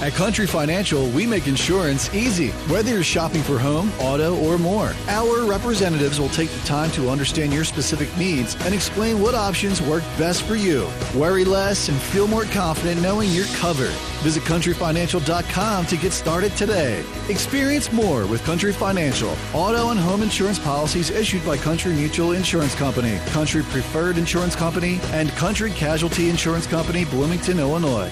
At Country Financial, we make insurance easy. Whether you're shopping for home, auto, or more, our representatives will take the time to understand your specific needs and explain what options work best for you. Worry less and feel more confident knowing you're covered. Visit countryfinancial.com to get started today. Experience more with Country Financial. Auto and home insurance policies issued by Country Mutual Insurance Company, Country Preferred Insurance Company, and Country Casualty Insurance Company, Bloomington, Illinois.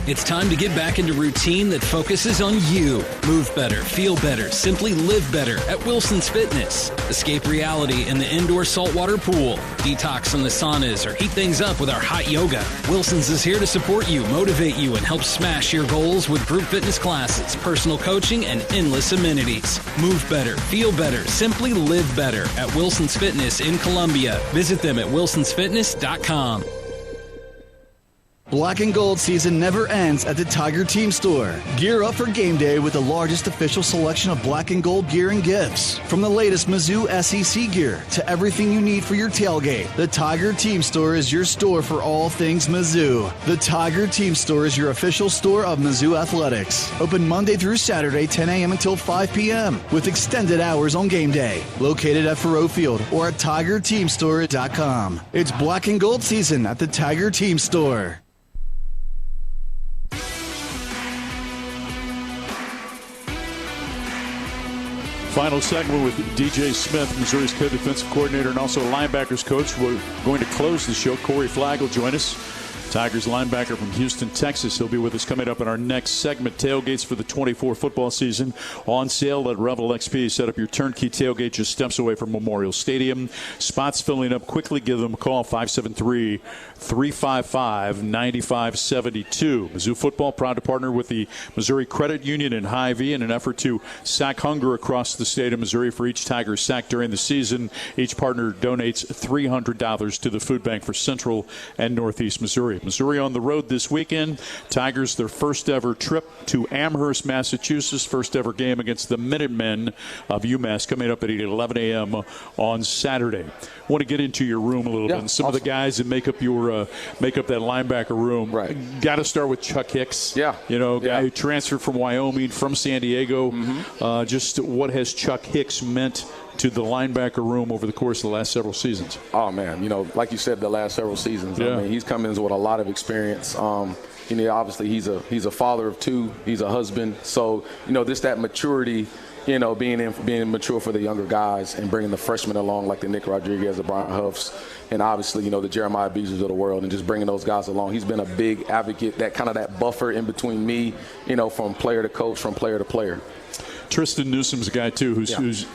It's time to get back into routine that focuses on you. Move better, feel better, simply live better at Wilson's Fitness. Escape reality in the indoor saltwater pool. Detox from the saunas or heat things up with our hot yoga. Wilson's is here to support you, motivate you, and help smash your goals with group fitness classes, personal coaching, and endless amenities. Move better, feel better, simply live better at Wilson's Fitness in Columbia. Visit them at wilsonsfitness.com. Black and gold season never ends at the Tiger Team Store. Gear up for game day with the largest official selection of black and gold gear and gifts. From the latest Mizzou SEC gear to everything you need for your tailgate, the Tiger Team Store is your store for all things Mizzou. The Tiger Team Store is your official store of Mizzou Athletics. Open Monday through Saturday, 10 a.m. until 5 p.m. with extended hours on game day. Located at Faroe Field or at TigerTeamStore.com. It's black and gold season at the Tiger Team Store. Final segment with DJ Smith, Missouri's co-defensive coordinator and also linebackers coach. We're going to close the show. Cory Flagg will join us. Tigers linebacker from Houston, Texas. He'll be with us coming up in our next segment. Tailgates for the 24 football season on sale at Revel XP. Set up your turnkey tailgate just steps away from Memorial Stadium. Spots filling up quickly. Give them a call, 573-355-9572. Mizzou football proud to partner with the Missouri Credit Union and Hy-Vee in an effort to sack hunger across the state of Missouri. For each Tiger sack during the season, each partner donates $300 to the food bank for Central and Northeast Missouri. Missouri on the road this weekend. Tigers, their first ever trip to Amherst, Massachusetts. First ever game against the Minutemen of UMass coming up at 11 a.m. on Saturday. Want to get into your room a little bit. And some of the guys that make up your that linebacker room. Right. Got to start with Chuck Hicks. Yeah. Guy who transferred from Wyoming, from San Diego. Just what has Chuck Hicks meant to the linebacker room over the course of the last several seasons? Oh, man. Like you said, the last several seasons. Yeah. I mean, he's come in with a lot of experience. Obviously he's a father of two. He's a husband. So, that maturity, being mature for the younger guys and bringing the freshmen along like the Nick Rodriguez, the Brian Huffs, and obviously, the Jeremiah Beasley's of the world, and just bringing those guys along. He's been a big advocate, that buffer in between me, from player to coach, from player to player. Tristan Newsom's a guy, too, who's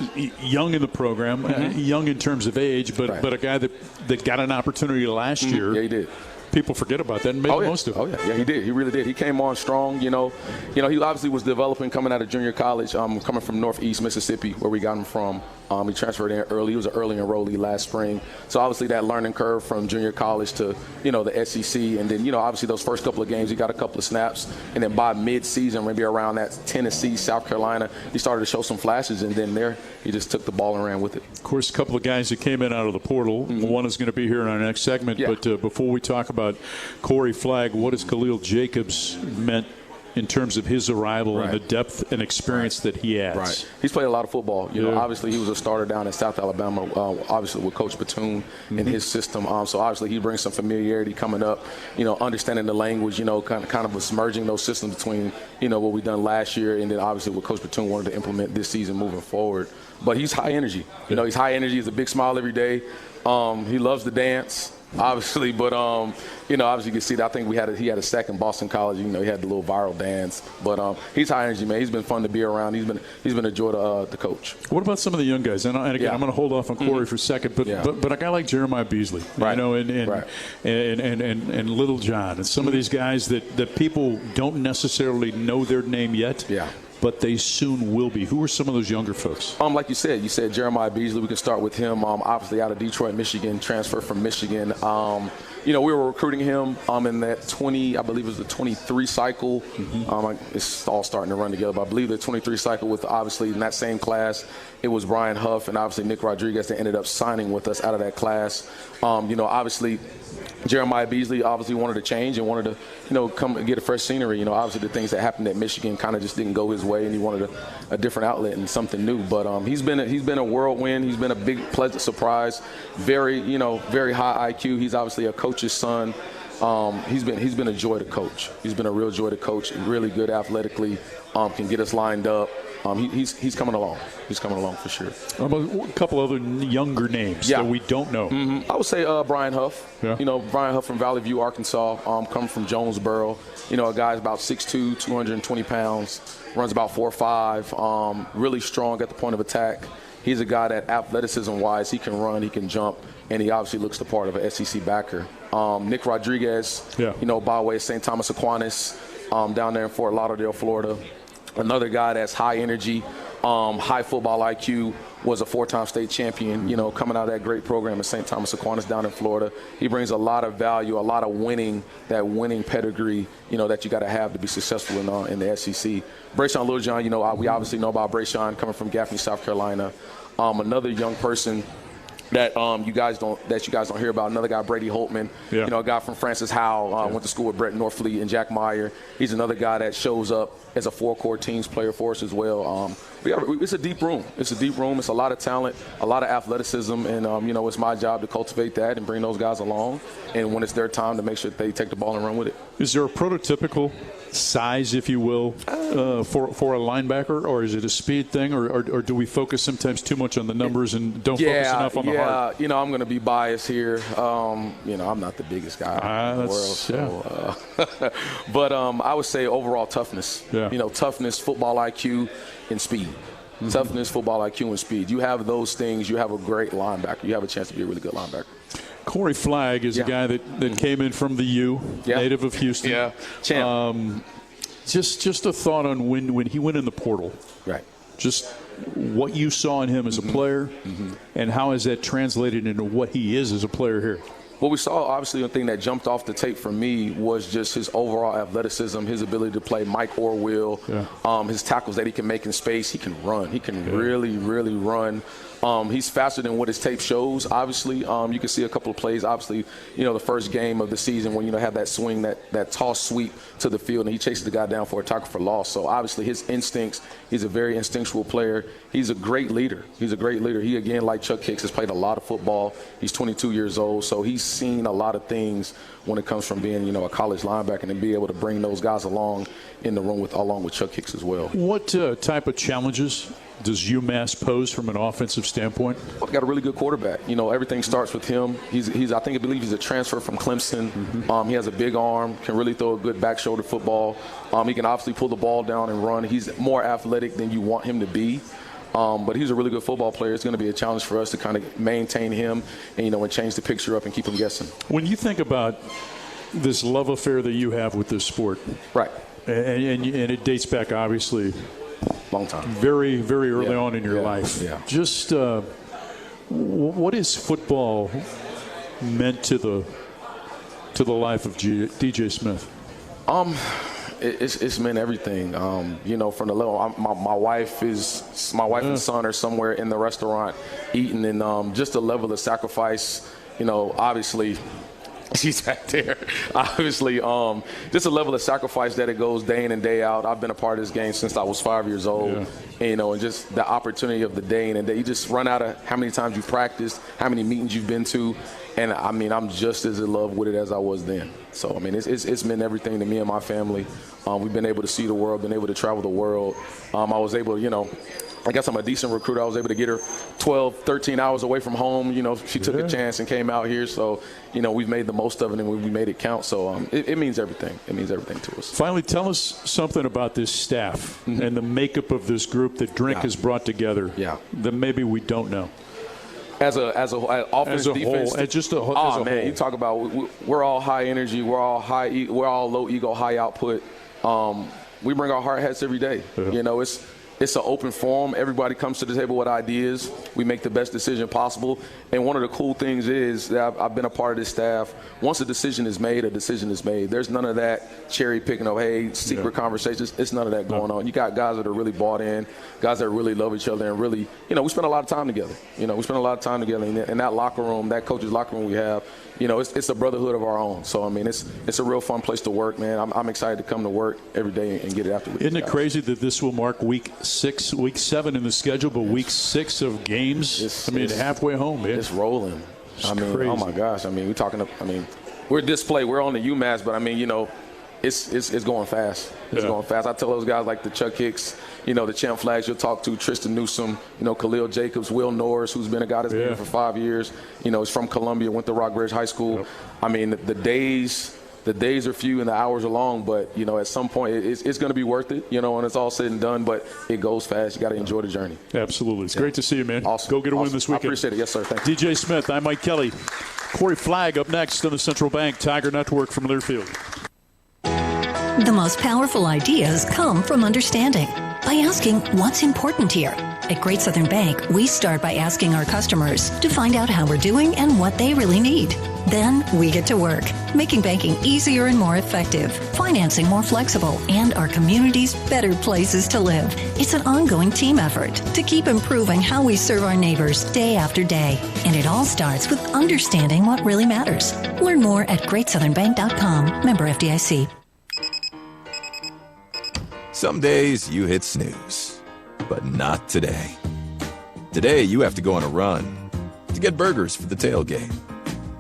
young in the program, young in terms of age, but a guy that got an opportunity last year. Yeah, he did. People forget about that and made the most of it. Oh, yeah. Yeah, he did. He really did. He came on strong, He obviously was developing coming out of junior college, coming from Northeast Mississippi, where we got him from. He transferred in early. He was an early enrollee last spring. So, obviously, that learning curve from junior college to, the SEC. And then, obviously, those first couple of games, he got a couple of snaps. And then by mid-season, maybe around that Tennessee, South Carolina, he started to show some flashes. And then there, he just took the ball and ran with it. Of course, a couple of guys that came in out of the portal. One is going to be here in our next segment. Yeah. But before we talk about Cory Flagg, what has Khalil Jacobs meant in terms of his arrival and the depth and experience that he adds? Right. He's played a lot of football. Obviously he was a starter down in South Alabama, obviously with Coach Batoon in his system. So obviously he brings some familiarity coming up, understanding the language, kind of merging those systems between, what we done last year and then obviously what Coach Batoon wanted to implement this season moving forward. But he's high energy. He's high energy. He's a big smile every day. He loves to dance. Obviously, but obviously you can see that. I think he had a sack in Boston College. He had the little viral dance. But he's high energy, man. He's been fun to be around. He's been a joy to coach. What about some of the young guys? And again, I'm going to hold off on Cory for a second. But a guy like Jeremiah Beasley, and Little John, and some of these guys that people don't necessarily know their name yet. Yeah. But they soon will be. Who are some of those younger folks? Like you said Jeremiah Beasley. We can start with him. Obviously out of Detroit, Michigan, transfer from Michigan. We were recruiting him in that 20, I believe it was the 23 cycle. It's all starting to run together, but I believe the 23 cycle with obviously in that same class, it was Brian Huff and obviously Nick Rodriguez that ended up signing with us out of that class. Obviously Jeremiah Beasley obviously wanted to change and wanted to, come and get a fresh scenery. Obviously the things that happened at Michigan kind of just didn't go his way, and he wanted a different outlet and something new. But he's been a whirlwind. He's been a big, pleasant surprise. Very high IQ. He's obviously a coach's son. He's been a joy to coach. He's been a real joy to coach. Really good athletically. Can get us lined up. He's coming along. He's coming along for sure. How about a couple other younger names that we don't know? I would say Brian Huff. Yeah. Brian Huff from Valley View, Arkansas. Coming from Jonesboro. A guy's about 6'2", 220 pounds. Runs about 4'5". Really strong at the point of attack. He's a guy that athleticism-wise, he can run, he can jump, and he obviously looks the part of an SEC backer. Nick Rodriguez, by way of St. Thomas Aquinas, down there in Fort Lauderdale, Florida. Another guy that's high energy, high football IQ, was a 4-time state champion, coming out of that great program at St. Thomas Aquinas down in Florida. He brings a lot of value, a lot of winning pedigree, that you got to have to be successful in the SEC. Brayshawn Littlejohn, we obviously know about Brayshawn coming from Gaffney, South Carolina. Another young person that you guys don't hear about. Another guy, Brady Holtman, a guy from Francis Howell, went to school with Brett Norfleet and Jack Meyer. He's another guy that shows up as a 4-core teams player for us as well. It's a deep room. It's a lot of talent, a lot of athleticism, and it's my job to cultivate that and bring those guys along. And when it's their time, to make sure that they take the ball and run with it. Is there a prototypical size, if you will, for a linebacker, or is it a speed thing, or do we focus sometimes too much on the numbers and don't focus enough on the heart? Yeah, I'm going to be biased here. I'm not the biggest guy in the world. So, but I would say overall toughness. Yeah. Toughness, football IQ, and speed. Mm-hmm. Toughness, football IQ, and speed. You have those things, you have a great linebacker. You have a chance to be a really good linebacker. Cory Flagg is a guy that came in from the U, native of Houston. Yeah, champ. Just a thought on when he went in the portal. Right. Just what you saw in him as a player, and how has that translated into what he is as a player here? What we saw, obviously, the thing that jumped off the tape for me was just his overall athleticism, his ability to play Mike or Will, his tackles that he can make in space. He can run. He can really, really run. He's faster than what his tape shows, obviously. You can see a couple of plays, obviously, the first game of the season when, have that swing, that toss sweep to the field, and he chases the guy down for a tackle for loss. So, obviously, his instincts, he's a very instinctual player. He's a great leader. He, again, like Chuck Hicks, has played a lot of football. He's 22 years old, so he's seen a lot of things when it comes from being, a college linebacker, and be able to bring those guys along in the room along with Chuck Hicks as well. What type of challenges does UMass pose from an offensive standpoint? Well, got a really good quarterback. Everything starts with him. I believe he's a transfer from Clemson. He has a big arm, can really throw a good back shoulder football. He can obviously pull the ball down and run. He's more athletic than you want him to be. But he's a really good football player. It's going to be a challenge for us to kind of maintain him and change the picture up and keep him guessing. When you think about this love affair that you have with this sport, right, and it dates back, obviously, long time, very, very early on in your life. Yeah. Just what is football meant to the life of DJ Smith? It's meant everything. From the level, my wife and son are somewhere in the restaurant eating, and just the level of sacrifice. Obviously, she's right there. Obviously, just a level of sacrifice that it goes day in and day out. I've been a part of this game since I was 5 years old. And, and just the opportunity of the day in and day. You just run out of how many times you've practiced, how many meetings you've been to. And, I'm just as in love with it as I was then. So, it's meant everything to me and my family. We've been able to see the world, been able to travel the world. I was able to, I guess I'm a decent recruiter. I was able to get her 12, 13 hours away from home. She took a chance and came out here. So, we've made the most of it and we made it count. So, it means everything. It means everything to us. Finally, tell us something about this staff and the makeup of this group that Drink has brought together that maybe we don't know. As offense, defense, whole, just as a whole. You talk about we're all high energy, we're all low ego, high output. We bring our hard hats every day. It's an open forum. Everybody comes to the table with ideas. We make the best decision possible. And one of the cool things is that I've been a part of this staff. Once a decision is made, a decision is made. There's none of that cherry picking of, hey, secret conversations. It's none of that going on. You got guys that are really bought in, guys that really love each other, and really, we spend a lot of time together. We spend a lot of time together. In that locker room, that coach's locker room we have, it's a brotherhood of our own. So, it's a real fun place to work, man. I'm excited to come to work every day and get it after. Isn't it crazy that this will mark week 7 in the schedule, but week 6 of games? Halfway home, man. It's rolling. Crazy. Oh my gosh. We're talking. We're display. We're on the UMass, but it's going fast. It's going fast. I tell those guys like the Chuck Hicks, the champ flags you'll talk to, Tristan Newsome, Khalil Jacobs, Will Norris, who's been a guy that's been here for 5 years. He's from Columbia, went to Rockbridge High School. The days are few and the hours are long, but, at some point it's going to be worth it, when it's all said and done, but it goes fast. You got to enjoy the journey. Absolutely. It's great to see you, man. Awesome. Go get a win this weekend. I appreciate it. Yes, sir. Thank you. DJ Smith, I'm Mike Kelly. Cory Flagg up next on the Central Bank Tiger Network from Learfield. The most powerful ideas come from understanding. By asking what's important here. At Great Southern Bank, we start by asking our customers to find out how we're doing and what they really need. Then we get to work, making banking easier and more effective, financing more flexible, and our communities better places to live. It's an ongoing team effort to keep improving how we serve our neighbors day after day. And it all starts with understanding what really matters. Learn more at greatsouthernbank.com. Member FDIC. Some days you hit snooze, but not today. Today you have to go on a run to get burgers for the tailgate.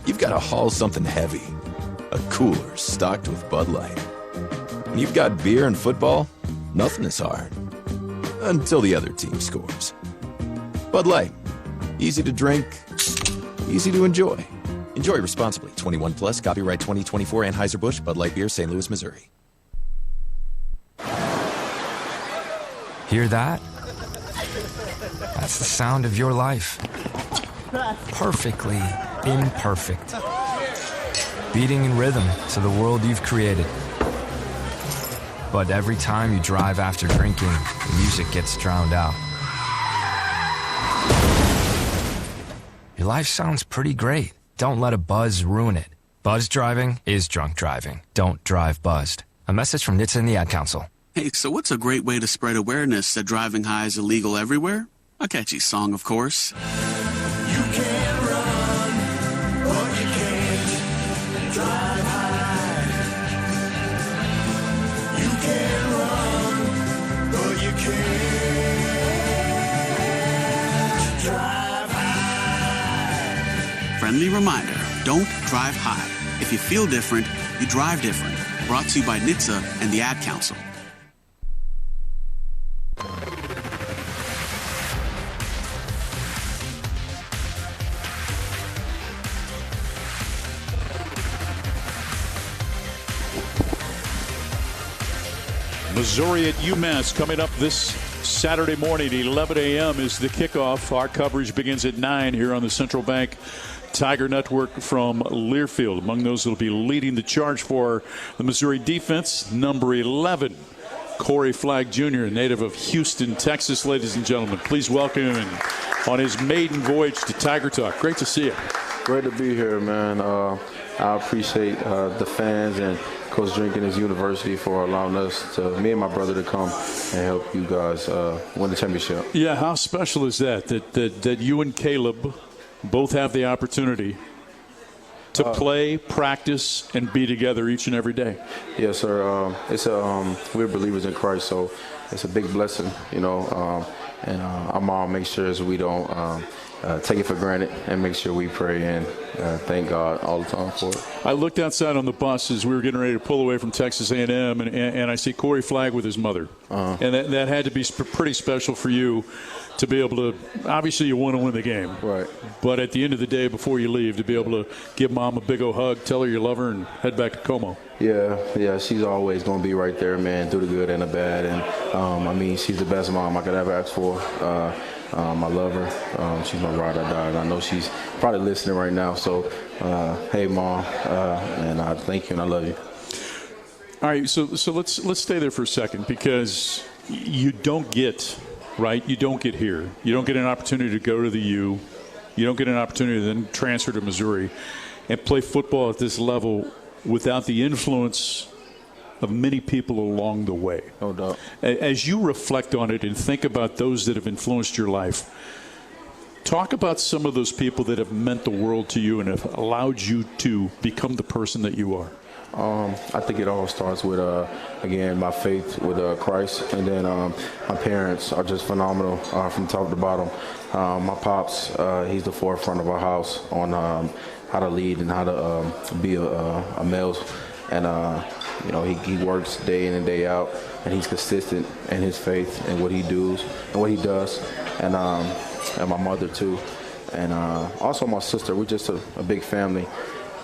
You've got to haul something heavy, a cooler stocked with Bud Light. And you've got beer and football nothing is hard. Until the other team scores. Bud Light. Easy to drink, easy to enjoy. Enjoy responsibly. 21 plus, copyright 2024 Anheuser-Busch, Bud Light Beer, St. Louis, Missouri. Hear that? That's the sound of your life. Perfectly imperfect. Beating in rhythm to the world you've created. But every time you drive after drinking, the music gets drowned out. Your life sounds pretty great. Don't let a buzz ruin it. Buzz driving is drunk driving. Don't drive buzzed. A message from NHTSA and the Ad Council. Hey, so what's a great way to spread awareness that driving high is illegal everywhere? A catchy song, of course. You can run, but you can't drive high. You can run, but you can't drive high. Friendly reminder, don't drive high. If you feel different, you drive different. Brought to you by NHTSA and the Ad Council. Missouri at UMass coming up this Saturday morning at 11 a.m. is the kickoff. Our coverage begins at 9 here on the Central Bank Tiger Network from Learfield. Among those that will be leading the charge for the Missouri defense, number 11, Cory Flagg Jr., a native of Houston, Texas. Ladies and gentlemen, please welcome him on his maiden voyage to Tiger Talk. Great to see you. Great to be here, man. I appreciate the fans and Coach Drink and his university for allowing us me and my brother, to come and help you guys win the championship. Yeah, how special is that you and Caleb both have the opportunity to play, practice, and be together each and every day? Yes, sir. We're believers in Christ, so it's a big blessing, and our mom makes sure we don't take it for granted and make sure we pray and thank God all the time for it. I looked outside on the bus as we were getting ready to pull away from Texas A&M, and I see Cory Flagg with his mother. And that had to be pretty special for you to be able to, obviously you want to win the game. Right. But at the end of the day, before you leave, to be able to give Mom a big old hug, tell her you love her, and head back to Como. Yeah, she's always going to be right there, man, through the good and the bad. And, she's the best mom I could ever ask for. I love her. She's my ride or die. And I know she's probably listening right now. So, hey, Mom, and I thank you and I love you. All right, so let's stay there for a second, because you don't get, right? You don't get here. You don't get an opportunity to go to the U. You don't get an opportunity to then transfer to Missouri and play football at this level without the influence of many people along the way. No doubt. As you reflect on it and think about those that have influenced your life, talk about some of those people that have meant the world to you and have allowed you to become the person that you are. I think it all starts with, again, my faith with Christ. And then my parents are just phenomenal from top to bottom. My pops, he's the forefront of our house on how to lead and how to be a male. And, he works day in and day out, and he's consistent in his faith and what he does. And my mother, too. And also my sister. We're just a big family.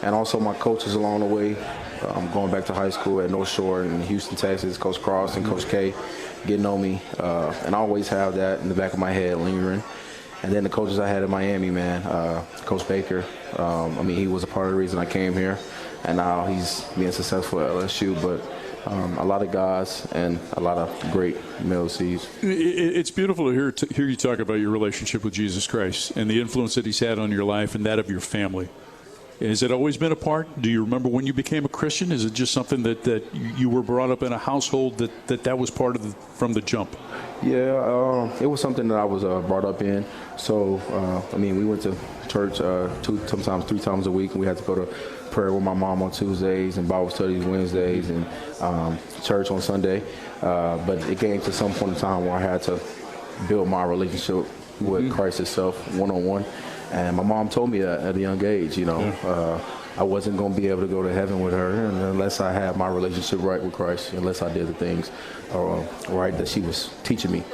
And also my coaches along the way. I'm going back to high school at North Shore in Houston, Texas. Coach Cross and Coach K getting on me. And I always have that in the back of my head lingering. And then the coaches I had in Miami, man, Coach Baker, he was a part of the reason I came here. And now he's being successful at LSU. But a lot of guys and a lot of great male seeds. It's beautiful to hear you talk about your relationship with Jesus Christ and the influence that he's had on your life and that of your family. Has it always been a part? Do you remember when you became a Christian? Is it just something that you were brought up in a household that was part of from the jump? Yeah, it was something that I was brought up in. So, we went to church 2, sometimes 3 times a week, and we had to go to prayer with my mom on Tuesdays and Bible studies Wednesdays and church on Sunday. But it came to some point in time where I had to build my relationship with Christ itself one-on-one. And my mom told me that at a young age, I I wasn't going to be able to go to heaven with her unless I had my relationship right with Christ, unless I did the things right that she was teaching me.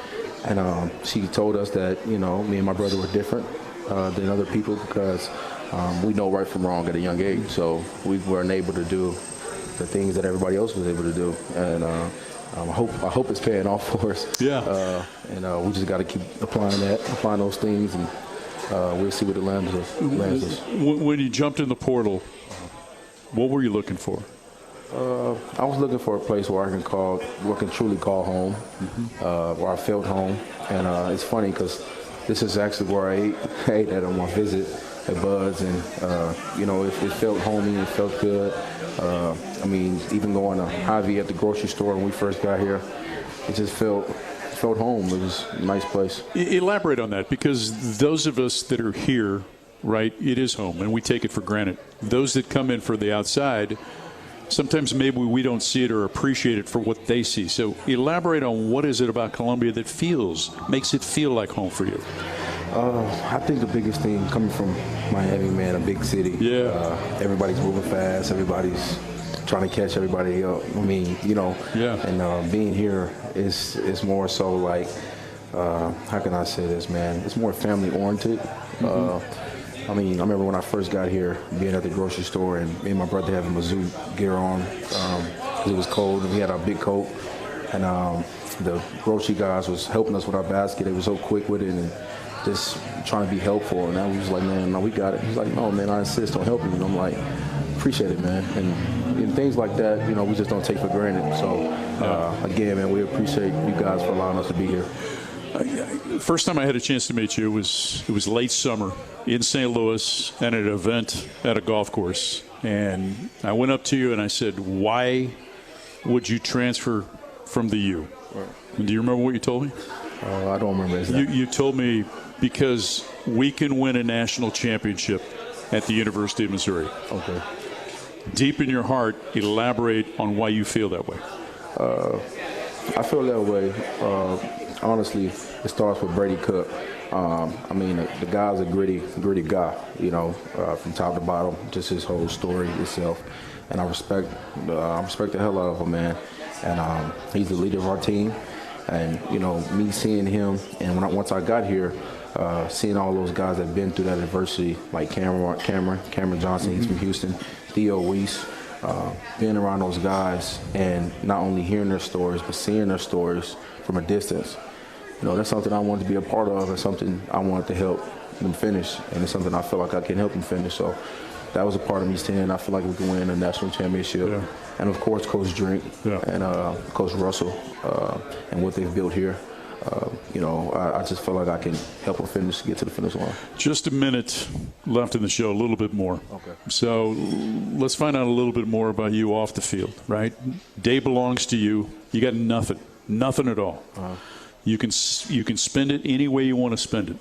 And she told us that, me and my brother were different than other people because we know right from wrong at a young age. So we weren't able to do the things that everybody else was able to do. And I hope it's paying off for us. Yeah. And we just got to keep applying those things, and we'll see what it lands us. When you jumped in the portal, what were you looking for? I was looking for a place where I can truly call home, where I felt home. And it's funny because this is actually where I ate at on my visit at Bud's, and it felt homey, it felt good. Even going to Hy-Vee at the grocery store when we first got here, it just felt home. It was a nice place. Elaborate on that, because those of us that are here, right, it is home, and we take it for granted. Those that come in for the outside, sometimes maybe we don't see it or appreciate it for what they see. So elaborate on what is it about Columbia that makes it feel like home for you? I think the biggest thing coming from Miami, man, a big city. Yeah. Everybody's moving fast. Everybody's trying to catch everybody up. Yeah. And being here is more so like, how can I say this, man? It's more family oriented. I remember when I first got here, being at the grocery store, and me and my brother having Mizzou gear on because it was cold, and we had our big coat. And the grocery guys was helping us with our basket. They were so quick with it and just trying to be helpful. And I was like, man, no, we got it. He's like, no, man, I insist on helping you. And I'm like, appreciate it, man. And things like that, we just don't take for granted. So, again, man, we appreciate you guys for allowing us to be here. First time I had a chance to meet you, it was late summer in St. Louis at an event at a golf course. And I went up to you and I said, why would you transfer from the U? Right. Do you remember what you told me? I don't remember exactly. You told me because we can win a national championship at the University of Missouri. Okay. Deep in your heart, elaborate on why you feel that way. I feel that way. Honestly, it starts with Brady Cook. The guy's a gritty guy, from top to bottom, just his whole story itself. And I respect the hell out of him, man. And he's the leader of our team. And, me seeing him, and once I got here, seeing all those guys that have been through that adversity, like Cameron Johnson, he's from Houston, Theo Weiss, being around those guys and not only hearing their stories, but seeing their stories from a distance. That's something I wanted to be a part of, and something I wanted to help them finish, and it's something I feel like I can help them finish. So that was a part of me saying I feel like we can win a national championship. Yeah. And, of course, Coach Drink and Coach Russell and what they've built here. I just feel like I can help them get to the finish line. Just a minute left in the show, a little bit more. Okay. So let's find out a little bit more about you off the field, right? Day belongs to you. You got nothing at all. You can spend it any way you want to spend it.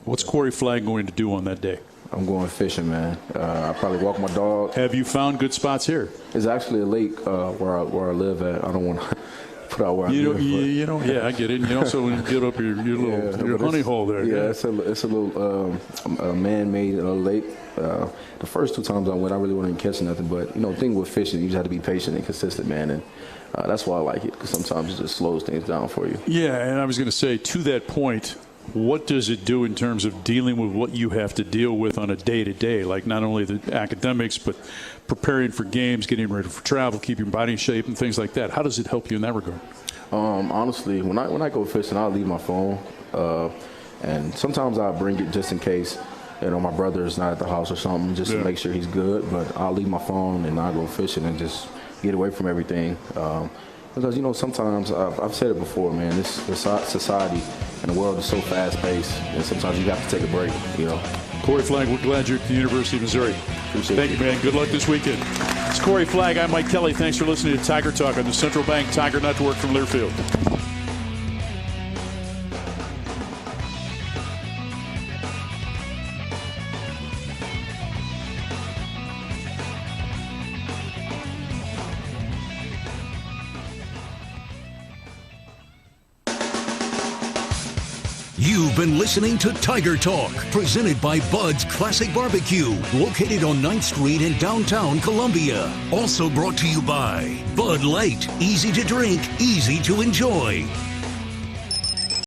What's Cory Flagg going to do on that day? I'm going fishing, man. I probably walk my dog. Have you found good spots here? It's actually a lake where I live at. I don't want to put out where I live. Yeah, I get it. And you also get up your honey hole there. Yeah, it's a little man-made lake. The first 2 times I went, I really wasn't catching nothing. But, the thing with fishing, you just have to be patient and consistent, man. And that's why I like it, because sometimes it just slows things down for you. Yeah, and I was going to say, to that point, what does it do in terms of dealing with what you have to deal with on a day-to-day, like not only the academics, but preparing for games, getting ready for travel, keeping your body in shape, and things like that? How does it help you in that regard? Honestly, when I go fishing, I'll leave my phone, and sometimes I'll bring it just in case, my brother is not at the house or something, just to make sure he's good. But I'll leave my phone and I'll go fishing and just get away from everything. Because, sometimes, I've said it before, man, this society and the world is so fast-paced, and sometimes you have to take a break, Cory Flagg, we're glad you're at the University of Missouri. Thank you, man. Good luck this weekend. It's Cory Flagg. I'm Mike Kelly. Thanks for listening to Tiger Talk on the Central Bank Tiger Network from Learfield. You've been listening to Tiger Talk, presented by Bud's Classic Barbecue, located on 9th Street in downtown Columbia. Also brought to you by Bud Light, easy to drink, easy to enjoy.